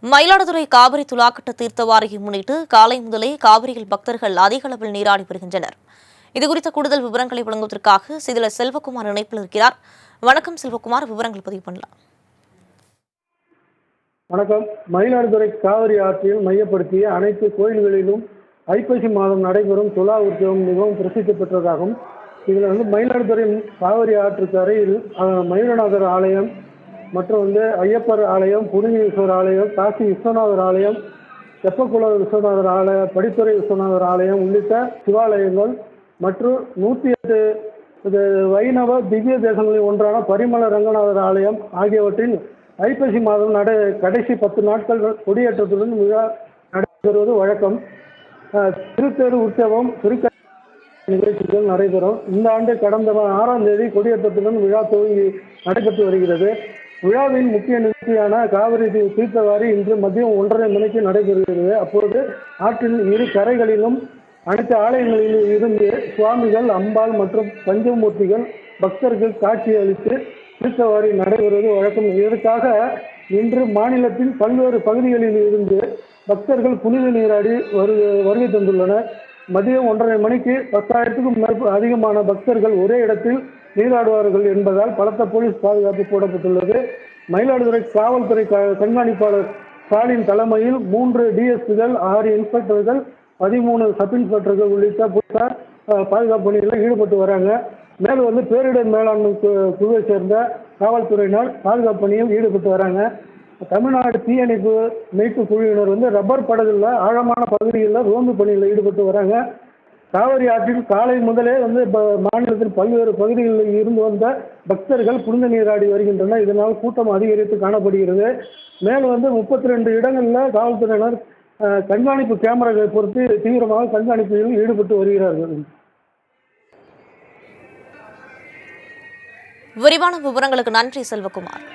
மயிலாடுதுறை காவிரி துலாக்கட்டு தீர்த்த வாரியை முன்னிட்டு காலை முதலே காவிரியில் பக்தர்கள் அதிக அளவில் நீராடி வருகின்றனர். இதுகுறித்த கூடுதல் விவரங்களை வழங்குவதற்காக சிதில செல்வகுமார் இணைப்பில் இருக்கிறார். வணக்கம் செல்வகுமார், விவரங்கள் பதிவு பண்ணலாம். வணக்கம். மயிலாடுதுறை காவிரி ஆற்றில் மையப்படுத்திய அனைத்து கோயில்களிலும் ஐப்பசி மாதம் நடைபெறும் துலா உற்சவம் மிகவும் பிரசித்தி பெற்றதாகும். இதில் மயிலாடுதுறை காவிரி ஆற்றுக்கு அருகில் மயூரநாதர் ஆலயம் மற்றும் ஐயப்பர் ஆலயம், புனிதேஸ்வரர் ஆலயம், காசி விஸ்வநாதர் ஆலயம், தெப்பக்குள விஸ்வநாதர் ஆலயம், படித்துறை விஸ்வநாதர் ஆலயம் உள்ளிட்ட சிவாலயங்கள் மற்றும் 108 வைணவ திவ்ய தேசங்களில் ஒன்றான பரிமள ரங்கநாதர் ஆலயம் ஆகியவற்றில் ஐப்பசி மாதம் கடைசி 10 நாட்கள் கொடியேற்றத்துடன் விழா நடைபெறுவது வழக்கம். திருத்தேர் உற்சவம், திருக்க நிகழ்ச்சிகள் நடைபெறும். இந்த ஆண்டு கடந்த 6ஆம் தேதி கொடியேற்றத்துடன் விழா துவங்கி நடைபெற்று வருகிறது. விழாவின் முக்கிய நிகழ்ச்சியான காவிரி தீர்த்தவாரி இன்று மதியம் 1:30 மணிக்கு நடைபெறுகிறது. அப்போது ஆற்றின் இரு கரைகளிலும் அனைத்து ஆலயங்களிலும் இருந்து சுவாமிகள், அம்பாள் மற்றும் பஞ்சமூர்த்திகள் பக்தர்கள் காட்சி அளித்து தீர்த்தவாரி நடைபெறுவது வழக்கம். இதற்காக இன்று மாநிலத்தின் பல்வேறு பகுதிகளில் இருந்து பக்தர்கள் புனித நீராடி வருகை தந்துள்ளனர். மதியம் 1:30 மணிக்கு 10,000க்கும் அதிகமான பக்தர்கள் ஒரே இடத்தில் நீராடுவார்கள் என்பதால் பலத்த போலீஸ் பாதுகாப்பு போடப்பட்டுள்ளது. மயிலாடுதுறை காவல்துறை கண்காணிப்பாளர் ஸ்டாலின் தலைமையில் 3 டிஎஸ்பிகள், 6 இன்ஸ்பெக்டர்கள், 13 சப் இன்ஸ்பெக்டர்கள் உள்ளிட்ட போலீசார் பாதுகாப்பு பணிகளில் ஈடுபட்டு வராங்க. மேலும் பேரிடர் மேலாண்மை குழுவை சேர்ந்த காவல்துறையினர் பாதுகாப்பு பணியில் ஈடுபட்டு வராங்க. தமிழ்நாடு தீயணைப்பு மீட்பு குழுவினர் ரப்பர் படகுல ஆழமான பகுதிகளில் ரோந்து பணியில் ஈடுபட்டு வராங்க. காவிரி ஆற்றில் காலை முதலே மாநிலத்தின் பல்வேறு பகுதிகளில் இருந்து வந்த பக்தர்கள் புனித நீராடி வருகின்றனர். இதனால் கூட்டம் அதிகரித்து காணப்படுகிறது. மேலும் 32 இடங்களில் காவல்துறையினர் கண்காணிப்பு கேமராவை பொறுத்து தீவிரமாக கண்காணிப்பில் ஈடுபட்டு வருகிறார்கள். விரிவான விவரங்களுக்கு நன்றி செல்வகுமார்.